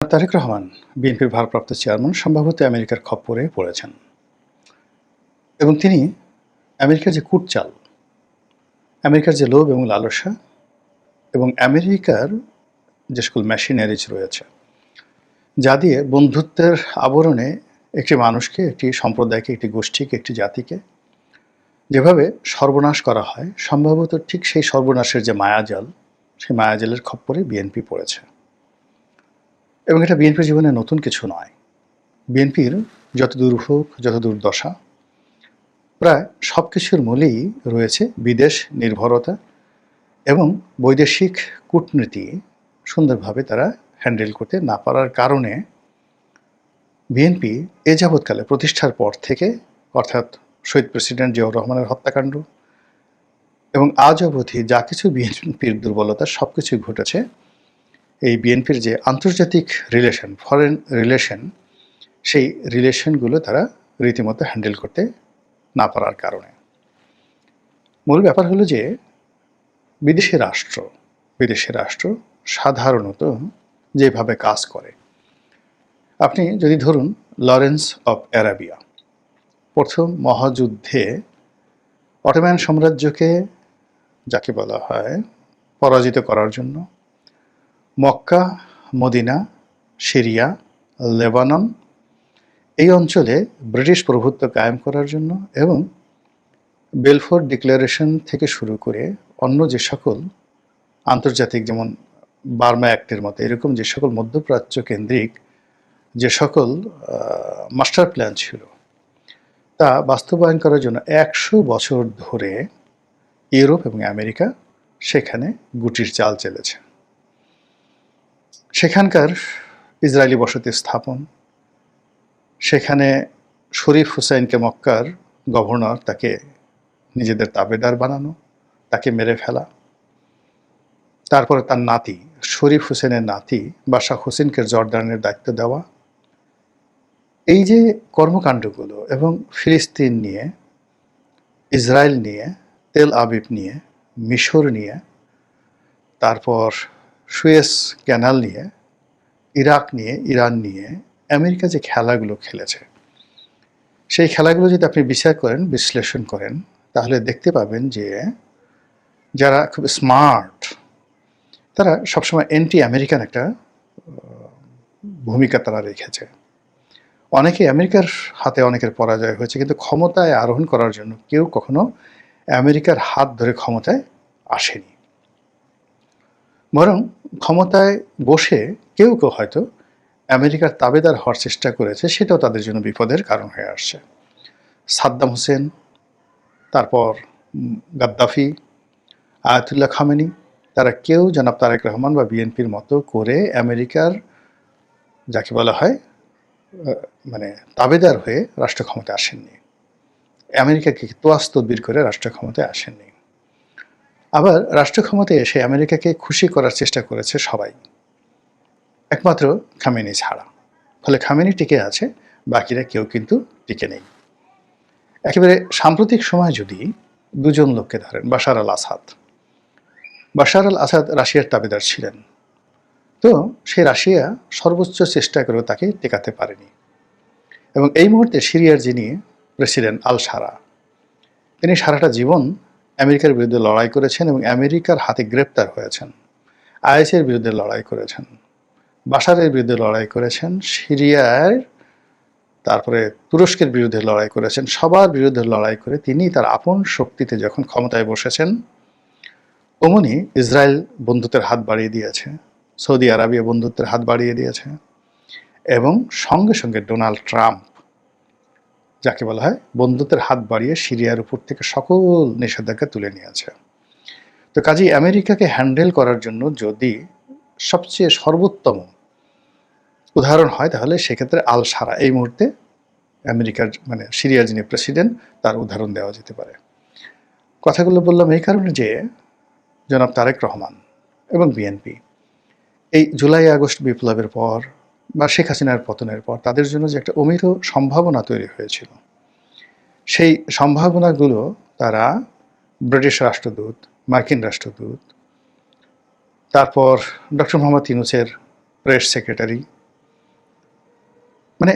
তারেক রহমান বিএনপির ভারপ্রাপ্ত চেয়ারম্যান সম্ভবত আমেরিকার খপ্পরে পড়েছেন এবং তিনি আমেরিকার যে কূটচাল, আমেরিকার যে লোভ এবং লালসা এবং আমেরিকার যে সকল মেশিনারিজ রয়েছে, যা দিয়ে বন্ধুত্বের আবরণে একটি মানুষকে, একটি সম্প্রদায়কে, একটি গোষ্ঠীকে, একটি জাতিকে যেভাবে সর্বনাশ করা হয়, সম্ভবত ঠিক সেই সর্বনাশের যে মায়াজাল, সেই মায়াজালের খপ্পরে বিএনপি পড়েছে। এবং এটা বিএনপির জীবনে নতুন কিছু নয়। বিএনপির যত দুর্ভোগ, যত দুর্দশা, প্রায় সব কিছুর মূলেই রয়েছে বিদেশ নির্ভরতা এবং বৈদেশিক কূটনীতি সুন্দরভাবে তারা হ্যান্ডেল করতে না পারার কারণে বিএনপি এ যাবৎকালে প্রতিষ্ঠার পর থেকে, অর্থাৎ শহীদ প্রেসিডেন্ট জিয়াউর রহমানের হত্যাকাণ্ড এবং আজ অবধি যা কিছু বিএনপির দুর্বলতা সব কিছুই ঘটেছে এই বিএনপির যে আন্তর্জাতিক রিলেশন, ফরেন রিলেশন, সেই রিলেশনগুলো তারা রীতিমতো হ্যান্ডেল করতে না পারার কারণে। মূল ব্যাপার হলো যে বিদেশি রাষ্ট্র সাধারণত যেভাবে কাজ করে, আপনি যদি ধরুন লরেন্স অফ অ্যারাবিয়া প্রথম মহাযুদ্ধে অটোম্যান সাম্রাজ্যকে, যাকে বলা হয়, পরাজিত করার জন্য মক্কা, মদিনা, সিরিয়া, লেবানন এই অঞ্চলে ব্রিটিশ প্রভুত্ব কায়েম করার জন্য এবং বেলফোর ডিক্লারেশন থেকে শুরু করে অন্য যে সকল আন্তর্জাতিক, যেমন বার্মা অ্যাক্টের মতো এরকম যে সকল মধ্যপ্রাচ্য কেন্দ্রিক যে সকল মাস্টার প্ল্যান ছিল, তা বাস্তবায়ন করার জন্য 100 বছর ধরে ইউরোপ এবং আমেরিকা সেখানে গুটির চাল চেলেছে। সেখানকার ইসরায়েলি বসতি স্থাপন, সেখানে শরীফ হুসাইনকে মক্কার গভর্নর, তাকে নিজেদের তাবেদার বানানো, তাকে মেরে ফেলা, তারপরে তার নাতি শরীফ হুসেনের নাতি বাশা হোসেনকে জর্ডানের দায়িত্ব দেওয়া, এই যে কর্মকাণ্ডগুলো, এবং ফিলিস্তিন নিয়ে, ইসরায়েল নিয়ে, তেল আবিব নিয়ে, মিশর নিয়ে, তারপর সুয়েজ ক্যানাল নিয়ে, ইরাক নিয়ে, ইরান নিয়ে আমেরিকা যে খেলাগুলো খেলেছে, সেই খেলাগুলো যদি আপনি বিচার করেন, বিশ্লেষণ করেন, তাহলে দেখতে পাবেন যে যারা খুব স্মার্ট তারা সবসময় অ্যান্টি আমেরিকান একটা ভূমিকা তারা রেখেছে। অনেকে আমেরিকার হাতে অনেকের পরাজয় হয়েছে, কিন্তু ক্ষমতায় আরোহণ করার জন্য কেউ কখনো আমেরিকার হাত ধরে ক্ষমতায় আসেনি। বরং ক্ষমতায় বসে কেউ কেউ হয়তো আমেরিকার তাবেদার হওয়ার চেষ্টা করেছে, সেটাও তাদের জন্য বিপদের কারণ হয়ে আসছে। সাদ্দাম হোসেন, তারপর গাদ্দাফি, আয়াতুল্লাহ খামেনি, তারা কেউ জনাব তারেক রহমান বা বিএনপির মতো করে আমেরিকার, যাকে বলা হয়, মানে তাবেদার হয়ে রাষ্ট্র ক্ষমতায় আসেননি। আমেরিকাকে তোয়াজ তদবির করে রাষ্ট্র ক্ষমতায় আসেননি। আবার রাষ্ট্র ক্ষমতায় এসে আমেরিকাকে খুশি করার চেষ্টা করেছে সবাই, একমাত্র খামেনি ছাড়া। ফলে খামেনি টিকে আছে, বাকিরা কেউ কিন্তু টিকে নেই। একেবারে সাম্প্রতিক সময় যদি দুজন লোককে ধরেন, বাশার আল আসাদ রাশিয়ার তাবেদার ছিলেন, তো সেই রাশিয়া সর্বোচ্চ চেষ্টা করেও তাকে টেকাতে পারেনি। এবং এই মুহূর্তে সিরিয়ার যিনি প্রেসিডেন্ট আল সারা, তিনি সারাটা জীবন আমেরিকার বিরুদ্ধে লড়াই করেছেন এবং আমেরিকার হাতে গ্রেপ্তার হয়েছেন, আইএসের বিরুদ্ধে লড়াই করেছেন, বাশারের বিরুদ্ধে লড়াই করেছেন, সিরিয়ার, তারপরে তুরস্কের বিরুদ্ধে লড়াই করেছেন। সবার বিরুদ্ধে লড়াই করে তিনি তার আপন শক্তিতে যখন ক্ষমতায় বসেছেন, অমনি ইসরায়েল বন্ধুত্বের হাত বাড়িয়ে দিয়েছে, সৌদি আরবিয়া বন্ধুত্বের হাত বাড়িয়ে দিয়েছে, এবং সঙ্গে সঙ্গে ডোনাল্ড ট্রাম্প, যাকে বলা হয়, বন্ধুত্বের হাত বাড়িয়ে সিরিয়ার উপর থেকে সকল নিষেধাজ্ঞা তুলে নিয়েছে। তো কাজেই আমেরিকাকে হ্যান্ডেল করার জন্য যদি সবচেয়ে সর্বোত্তম উদাহরণ হয়, তাহলে সেক্ষেত্রে আল সারা এই মুহূর্তে আমেরিকার, মানে সিরিয়ার যিনি প্রেসিডেন্ট, তার উদাহরণ দেওয়া যেতে পারে। কথাগুলো বললাম এই কারণে যে জনাব তারেক রহমান এবং বিএনপি এই জুলাই আগস্ট বিপ্লবের পর বা শেখ হাসিনার পতনের পর তাদের জন্য যে একটা অমিত সম্ভাবনা তৈরি হয়েছিল, সেই সম্ভাবনাগুলো তারা ব্রিটিশ রাষ্ট্রদূত, মার্কিন রাষ্ট্রদূত, তারপর ডক্টর মোহাম্মদ ইউনূসের প্রেস সেক্রেটারি, মানে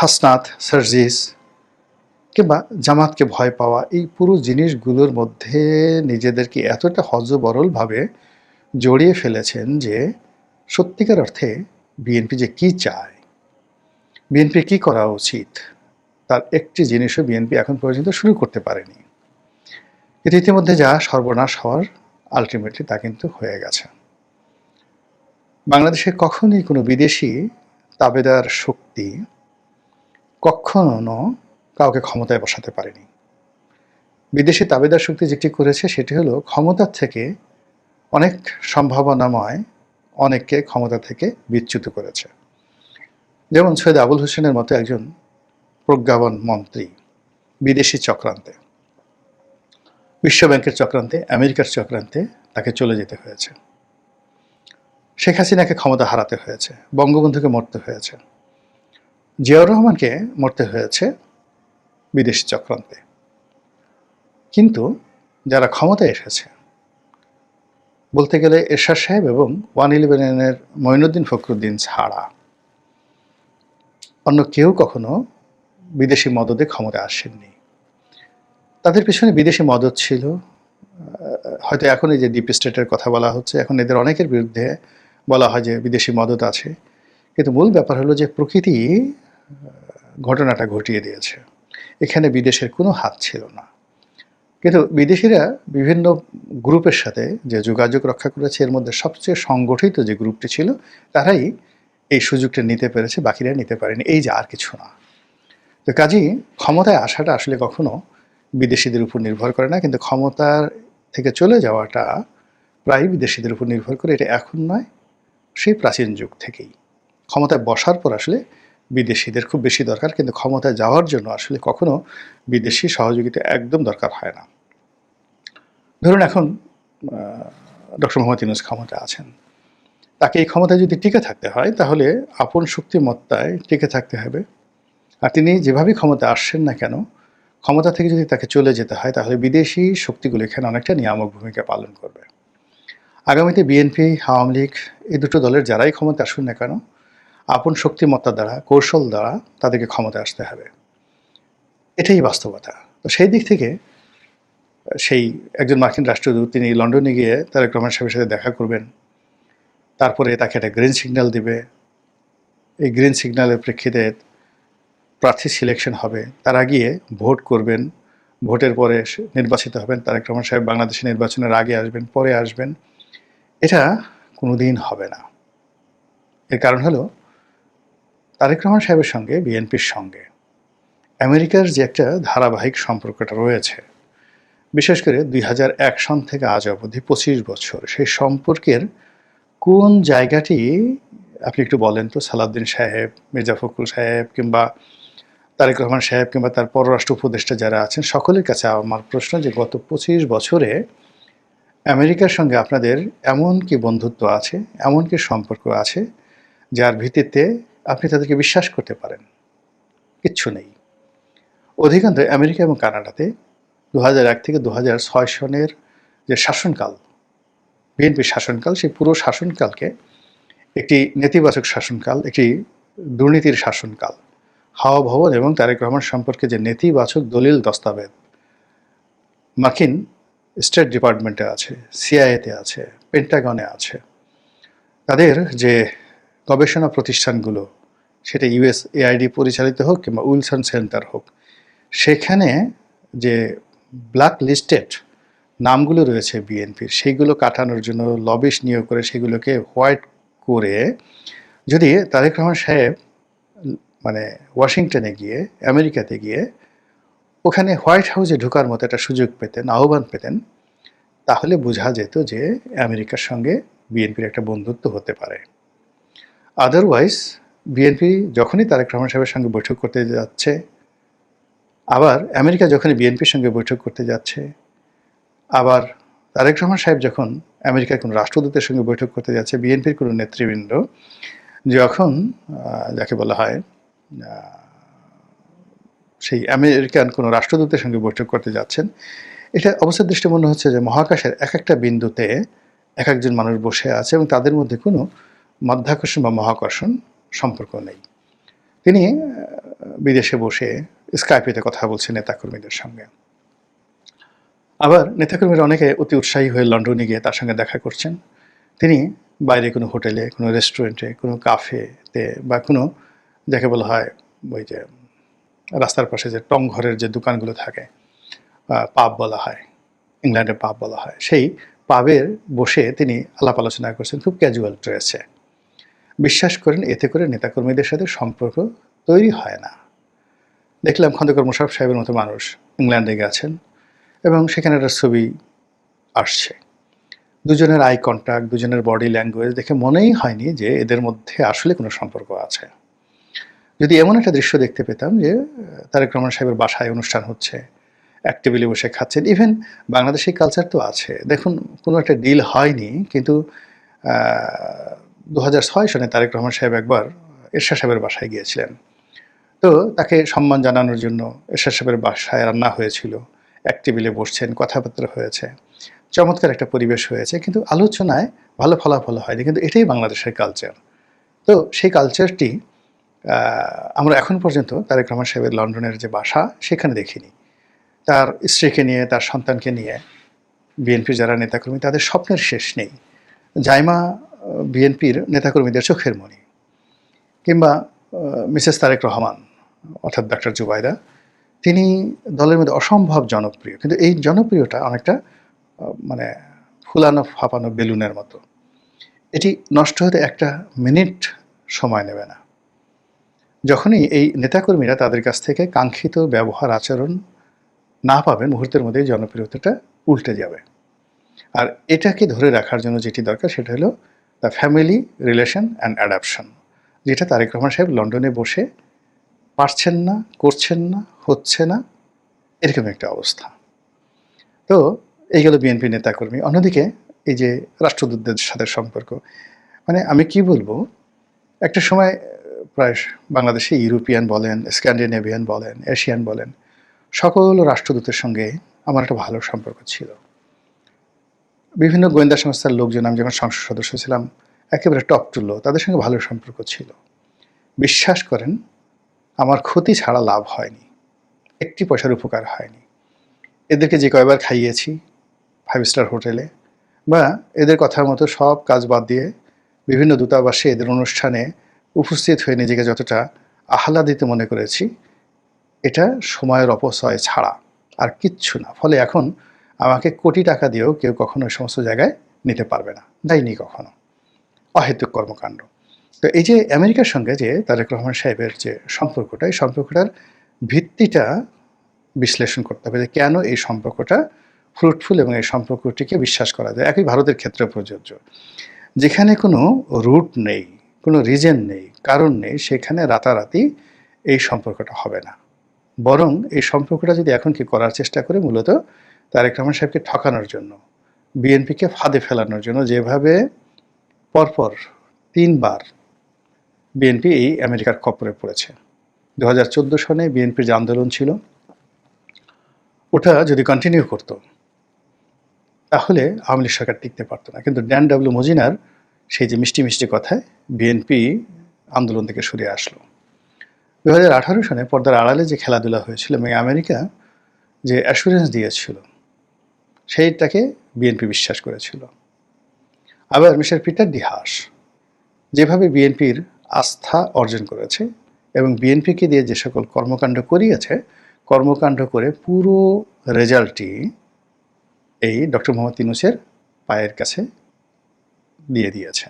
হাসনাত, সার্জিস কিংবা জামাতকে ভয় পাওয়া, এই পুরো জিনিসগুলোর মধ্যে নিজেদেরকে এতটা হযবরলভাবে জড়িয়ে ফেলেছেন যে সত্যিকার অর্থে বিএনপি যে কী চায়, বিএনপির কী করা উচিত, তার একটি জিনিসও বিএনপি এখন পর্যন্ত শুরু করতে পারেনি। কিন্তু ইতিমধ্যে যা সর্বনাশ হওয়ার আলটিমেটলি তা কিন্তু হয়ে গেছে। বাংলাদেশে কখনোই কোনো বিদেশি তাবেদার শক্তি কখনো কাউকে ক্ষমতায় বসাতে পারেনি। বিদেশি তাবেদার শক্তি যেটি করেছে সেটি হলো ক্ষমতার থেকে অনেক সম্ভাবনাময় অনেককে ক্ষমতা থেকে বিচ্যুত করেছে। যেমন সৈয়দ আবুল হোসেনের মতো একজন প্রজ্ঞাবান মন্ত্রী বিদেশি চক্রান্তে, বিশ্বব্যাংকের চক্রান্তে, আমেরিকার চক্রান্তে তাকে চলে যেতে হয়েছে। শেখ হাসিনাকে ক্ষমতা হারাতে হয়েছে, বঙ্গবন্ধুকে মরতে হয়েছে, জিয়াউর রহমানকে মরতে হয়েছে বিদেশি চক্রান্তে। কিন্তু যারা ক্ষমতায় এসেছে, বলতে গেলে এরশাদ সাহেব এবং 111-এর মঈনুদ্দিন ফখরুদ্দিন ছাড়া অন্য কেউ কখনো বিদেশি মদদে ক্ষমতায় আসেননি। তাদের পিছনে বিদেশি মদদ ছিল। হয়তো এখন এই যে ডিপ স্টেটের কথা বলা হচ্ছে, এখন এদের অনেকের বিরুদ্ধে বলা হয় যে বিদেশি মদদ আছে, কিন্তু মূল ব্যাপার হলো যে প্রকৃতি ঘটনাটা ঘটিয়ে দিয়েছে। এখানে বিদেশের কোনো হাত ছিল না। কিন্তু বিদেশিরা বিভিন্ন গ্রুপের সাথে যে যোগাযোগ রক্ষা করেছে, এর মধ্যে সবচেয়ে সংগঠিত যে গ্রুপটি ছিল তারাই এই সুযোগটা নিতে পেরেছে, বাকিরা নিতে পারেনি, এই যে আর কিছু না। তো কাজেই ক্ষমতায় আসাটা আসলে কখনো বিদেশিদের উপর নির্ভর করে না, কিন্তু ক্ষমতার থেকে চলে যাওয়াটা প্রায় বিদেশিদের উপর নির্ভর করে। এটা এখন নয়, সেই প্রাচীন যুগ থেকেই। ক্ষমতায় বসার পর আসলে বিদেশিদের খুব বেশি দরকার, কিন্তু ক্ষমতায় যাওয়ার জন্য আসলে কখনো বিদেশি সহযোগিতা একদম দরকার হয় না। ধরুন এখন ডক্টর মোহাম্মদ ইউনূস ক্ষমতায় আছেন, তাকে এই ক্ষমতায় যদি টিকে থাকতে হয় তাহলে আপন শক্তিমত্তায় টিকে থাকতে হবে। আর তিনি যেভাবেই ক্ষমতা আসছেন না কেন, ক্ষমতা থেকে যদি তাকে চলে যেতে হয় তাহলে বিদেশি শক্তিগুলো এখানে অনেকটা নিয়ামক ভূমিকা পালন করবে। আগামীতে বিএনপি, আওয়ামী লীগ এই দুটো দলের যারাই ক্ষমতা আসুন না কেন, আপন শক্তিমত্তা দ্বারা, কৌশল দ্বারা তাদেরকে ক্ষমতায় আসতে হবে। এটাই বাস্তবতা। তো সেই দিক থেকে সেই একজন মার্কিন রাষ্ট্রদূত তিনি লন্ডনে গিয়ে তারেক রহমান সাহেবের সাথে দেখা করবেন, তারপরে তাকে একটা গ্রিন সিগন্যাল দিবে। এই গ্রিন সিগন্যালের প্রেক্ষিতে প্রার্থী সিলেকশন হবে, তারা গিয়ে ভোট করবেন, ভোটের পরে নির্বাচিত হবেন। তারেক রহমান সাহেব বাংলাদেশে নির্বাচনের আগে আসবেন, পরে আসবেন, এটা কোনোদিন হবে না। এর কারণ হলো তারেক রহমান সাহেবের সঙ্গে বিএনপির সঙ্গে আমেরিকার যে একটা ধারাবাহিক সম্পর্কটা রয়েছে, বিশেষ করে 2001 সন থেকে আজ অবধি 25 বছর, সেই সম্পর্কের কোন জায়গাটি আপনি একটু বলেন তো সালাউদ্দিন সাহেব, মির্জা ফখরুল সাহেব কিংবা তারেক রহমান সাহেব কিংবা তার পররাষ্ট্র উপদেষ্টা যারা আছেন সকলের কাছে আমার প্রশ্ন যে গত 25 বছরে আমেরিকার সঙ্গে আপনাদের এমন কি বন্ধুত্ব আছে, এমন কি সম্পর্ক আছে যার ভিত্তিতে আপনি তাদেরকে বিশ্বাস করতে পারেন? কিচ্ছু নেই। অধিকাংশ আমেরিকা এবং কানাডাতে 2001 থেকে 2006 সনের যে শাসনকাল, বিএনপির শাসনকাল, সেই পুরো শাসনকালকে একটি নেতিবাচক শাসনকাল, একটি দুর্নীতির শাসনকাল। হাওয়া ভবন এবং তারেক রহমান সম্পর্কে যে নেতিবাচক দলিল দস্তাবেজ মার্কিন স্টেট ডিপার্টমেন্টে আছে, সিআইএতে আছে, পেন্টাগনে আছে, তাদের যে গবেষণা প্রতিষ্ঠানগুলো, সেটা ইউএসএআইডি পরিচালিত হোক কিংবা উইলসন সেন্টার হোক, সেখানে যে ব্ল্যাক লিস্টেড নামগুলো রয়েছে বিএনপির, সেইগুলো কাটানোর জন্য লবিস্ট নিয়োগ করে সেগুলোকে হোয়াইট করে যদি তারেক রহমান সাহেব মানে ওয়াশিংটনে গিয়ে, আমেরিকাতে গিয়ে ওখানে হোয়াইট হাউসে ঢোকার মতো একটা সুযোগ পেতেন, আহ্বান পেতেন, তাহলে বোঝা যেত যে আমেরিকার সঙ্গে বিএনপির একটা বন্ধুত্ব হতে পারে। আদারওয়াইজ বিএনপি যখনই তারেক রহমান সাহেবের সঙ্গে বৈঠক করতে যাচ্ছে, আবার আমেরিকা যখনই বিএনপির সঙ্গে বৈঠক করতে যাচ্ছে, আবার তারেক রহমান সাহেব যখন আমেরিকার কোনো রাষ্ট্রদূতের সঙ্গে বৈঠক করতে যাচ্ছে, বিএনপির কোনো নেতৃবৃন্দ যখন যাকে বলা হয় সেই আমেরিকান কোনো রাষ্ট্রদূতের সঙ্গে বৈঠক করতে যাচ্ছেন, এটা অবস্থার দৃষ্টি মনে হচ্ছে যে মহাকাশের এক একটা বিন্দুতে এক একজন মানুষ বসে আছে এবং তাদের মধ্যে কোনো মাধ্যাকর্ষণ বা মহাকর্ষণ সম্পর্ক নেই। তিনি বিদেশে বসে স্কাইপেতে কথা বলছেন নেতাকর্মীদের সঙ্গে। আবার নেতাকর্মীরা অনেকে অতি উৎসাহী হয়ে লন্ডনে গিয়ে তার সঙ্গে দেখা করছেন। তিনি বাইরে কোনো হোটেলে, কোনো রেস্টুরেন্টে, কোনো কাফেতে বা কোনো যাকে বলা হয় ওই যে রাস্তার পাশে যে টং ঘরের যে দোকানগুলো থাকে, পাব বলা হয়, ইংল্যান্ডে পাব বলা হয়, সেই পাবের বসে তিনি আলাপ আলোচনা করছেন খুব ক্যাজুয়াল ড্রেসে। বিশ্বাস করেন এতে করে নেতাকর্মীদের সাথে সম্পর্ক তৈরি হয় না। দেখলাম খন্দকার মোশাররফ সাহেবের মতো মানুষ ইংল্যান্ডে গেছেন এবং সেখানে একটা ছবি আসছে। দুজনের আই কন্ট্যাক্ট, দুজনের বডি ল্যাঙ্গুয়েজ দেখে মনেই হয়নি যে এদের মধ্যে আসলে কোনো সম্পর্ক আছে। যদি এমন একটা দৃশ্য দেখতে পেতাম যে তারেক রহমান সাহেবের বাসায় অনুষ্ঠান হচ্ছে, এক টেবিলে বসে খাচ্ছেন, ইভেন বাংলাদেশি কালচার তো আছে। দেখুন কোনো একটা ডিল হয়নি, কিন্তু 2006 সনে তারেক রহমান সাহেব একবার এরশাদ সাহেবের বাসায় গিয়েছিলেন। তো তাকে সম্মান জানানোর জন্য এরশাদ সাহেবের বাসায় রান্না হয়েছিল, এক টেবিলে বসছেন, কথাবার্তা হয়েছে, চমৎকার একটা পরিবেশ হয়েছে, কিন্তু আলোচনায় ভালো ফলাফল হয়নি। কিন্তু এটাই বাংলাদেশের কালচার। তো সেই কালচারটি আমরা এখন পর্যন্ত তারেক রহমান সাহেবের লন্ডনের যে বাসা সেখানে দেখিনি। তার স্ত্রীকে নিয়ে, তার সন্তানকে নিয়ে বিএনপির যারা নেতাকর্মী তাদের স্বপ্নের শেষ নেই। জাইমা বিএনপির নেতাকর্মীদের চোখের মণি, কিংবা মিসেস তারেক রহমান অর্থাৎ ডক্টর জুবাইদা, তিনি দলের মধ্যে অসম্ভব জনপ্রিয়, কিন্তু এই জনপ্রিয়তা অনেকটা মানে ফুলানো ফাঁপানো বেলুনের মতো। এটি নষ্ট হতে একটা মিনিট সময় নেবে না। যখনই এই নেতাকর্মীরা তাদের কাছ থেকে কাঙ্ক্ষিত ব্যবহার আচরণ না পাবেন, মুহূর্তের মধ্যেই জনপ্রিয়তাটা উল্টে যাবে। আর এটাকে ধরে রাখার জন্য যেটি দরকার সেটা হলো the family relation and adoption, যেটা তারেক রহমান সাহেব লন্ডনে বসে পারছেন না, করছেন না, হচ্ছে না, এরকম একটা অবস্থা। তো এই গেল বিএনপি নেতাকর্মী। অন্যদিকে এই যে রাষ্ট্রদূতদের সাথে সম্পর্ক, মানে আমি কি বলবো, একটা সময় প্রায় বাংলাদেশে ইউরোপিয়ান বলেন, স্ক্যান্ডিনেভিয়ান বলেন, এশিয়ান বলেন, সকল রাষ্ট্রদূতের সঙ্গে আমার একটা ভালো সম্পর্ক ছিল। বিভিন্ন গোয়েন্দা সংস্থার লোকজন, আমি যখন সংসদ সদস্য ছিলাম, একেবারে টপ টু লো, তাদের সঙ্গে ভালো সম্পর্ক ছিল। বিশ্বাস করেন আমার ক্ষতি ছাড়া লাভ হয়নি, একটি পয়সার উপকার হয়নি। এদেরকে যে কয়বার খাইয়েছি 5 স্টার হোটেলে, বা এদের কথার মতো সব কাজ বাদ দিয়ে বিভিন্ন দূতাবাসে এদের অনুষ্ঠানে উপস্থিত হয়ে নিজেকে যতটা আহ্লাদিত মনে করেছি, এটা সময়ের অপচয় ছাড়া আর কিচ্ছু না। ফলে এখন আমাকে কোটি টাকা দিয়েও কেউ কখনো ওই সমস্ত জায়গায় নিতে পারবে না, দেয়নি কখনো। অহেতুক কর্মকাণ্ড। তো এই যে আমেরিকার সঙ্গে যে তারেক রহমান সাহেবের যে সম্পর্কটা, এই সম্পর্কটার ভিত্তিটা বিশ্লেষণ করতে হবে যে কেন এই সম্পর্কটা ফ্রুটফুল এবং এই সম্পর্কটিকে বিশ্বাস করা যায়। একই ভারতের ক্ষেত্রে প্রযোজ্য। যেখানে কোনো রুট নেই, কোনো রিজন নেই, কারণ নেই, সেখানে রাতারাতি এই সম্পর্কটা হবে না। বরং এই সম্পর্কটা যদি এখন কি করার চেষ্টা করে, মূলত তারেক রহমান সাহেবকে ঠকানোর জন্য, বিএনপিকে ফাঁদে ফেলানোর জন্য, যেভাবে পরপর 3 বার বিএনপি এই আমেরিকার খপ্পরে পড়েছে। 2014 সনে বিএনপির যে আন্দোলন ছিল, ওটা যদি কন্টিনিউ করতো তাহলে আওয়ামী লীগ সরকার টিকতে পারতো না। কিন্তু ড্যান ডাব্লিউ মজিনার সেই যে মিষ্টি মিষ্টি কথায় বিএনপি আন্দোলন থেকে সরে আসলো। 2018 সনে পর্দার আড়ালে যে খেলাধুলা হয়েছিল এবং আমেরিকা যে অ্যাসুরেন্স দিয়েছিল, সেইটাকে বিএনপি বিশ্বাস করেছিল। আবার মিস্টার পিটার ডি হাস যেভাবে বিএনপির আস্থা অর্জন করেছে এবং বিএনপিকে দিয়ে যে সকল কর্মকাণ্ড করিয়েছে, কর্মকাণ্ড করে পুরো রেজাল্টটি এই ডক্টর মোহাম্মদ ইউনূসের পায়ের কাছে দিয়ে দিয়েছে।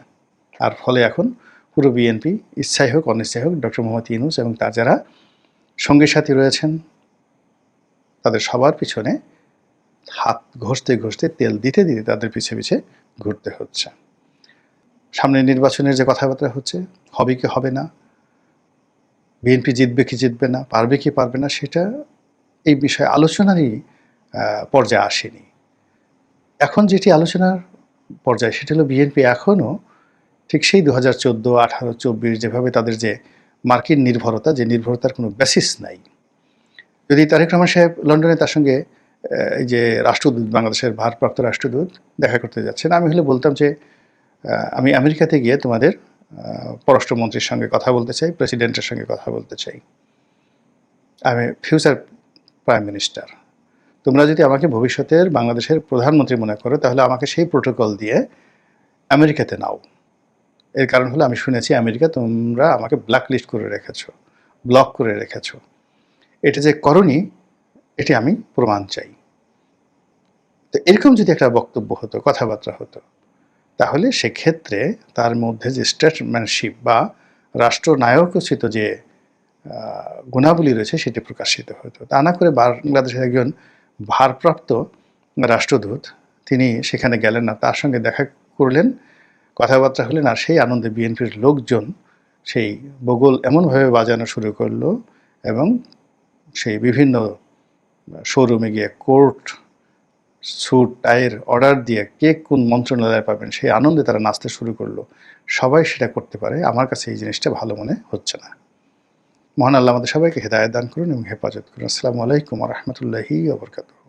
আর ফলে এখন পুরো বিএনপি, ইচ্ছাই হোক অনিচ্ছাই হোক, ডক্টর মোহাম্মদ ইউনূস এবং তার যারা সঙ্গী সাথী রয়েছেন, তাদের সবার পিছনে হাত ঘষতে ঘষতে, তেল দিতে দিতে তাদের পিছে পিছে ঘুরতে হচ্ছে। সামনে নির্বাচনের যে কথাবার্তা হচ্ছে, হবে কি হবে না, বিএনপি জিতবে কি জিতবে না, পারবে কি পারবে না, সেটা এই বিষয়ে আলোচনারই পর্যায়ে আসেনি। এখন যেটি আলোচনার পর্যায়ে সেটা হলো বিএনপি এখনও ঠিক সেই 2014, 18, 24 যেভাবে তাদের যে মার্কিন নির্ভরতা, যে নির্ভরতার কোনো বেসিস নাই। যদি তারেক রহমান সাহেব লন্ডনে তার সঙ্গে এই যে রাষ্ট্রদূত, বাংলাদেশের ভারপ্রাপ্ত রাষ্ট্রদূত দেখা করতে যাচ্ছেন, আমি হলে বলতাম যে আমি আমেরিকাতে গিয়ে তোমাদের পররাষ্ট্রমন্ত্রীর সঙ্গে কথা বলতে চাই, প্রেসিডেন্টের সঙ্গে কথা বলতে চাই। আমি ফিউচার প্রাইম মিনিস্টার। তোমরা যদি আমাকে ভবিষ্যতের বাংলাদেশের প্রধানমন্ত্রী মনে করো, তাহলে আমাকে সেই প্রোটোকল দিয়ে আমেরিকাতে নাও। এর কারণ হলো আমি শুনেছি আমেরিকা তোমরা আমাকে ব্ল্যাকলিস্ট করে রেখেছো, ব্লক করে রেখেছো। এটা যে করনি, এটি আমি প্রমাণ চাই। তো এরকম যদি একটা বক্তব্য হতো, কথাবার্তা হতো, তাহলে সেক্ষেত্রে তার মধ্যে যে স্টেটসম্যানশিপ বা রাষ্ট্রনায়কোচিত যে গুণাবলী রয়েছে সেটি প্রকাশিত হতো। তা না করে বাংলাদেশের একজন ভারপ্রাপ্ত রাষ্ট্রদূত তিনি সেখানে গেলেন না, তার সঙ্গে দেখা করলেন, কথাবার্তা হলেন, আর সেই আনন্দে বিএনপির লোকজন সেই বগল এমনভাবে বাজানো শুরু করলো এবং সেই বিভিন্ন শোরুমে গিয়ে কোর্ট স্যুট টাইয়ের অর্ডার দিয়ে কে কোন মন্ত্রণালয়ে পাবেন সেই আনন্দে তারা নাচতে শুরু করলো। সবাই সেটা করতে পারে, আমার কাছে এই জিনিসটা ভালো মনে হচ্ছে না। মহান আল্লাহ আমাদের সবাইকে হেদায়েত দান করুন এবং হেফাজত করুন। আসসালামু আলাইকুম ওয়া রাহমাতুল্লাহি ওয়া বারাকাতুহু।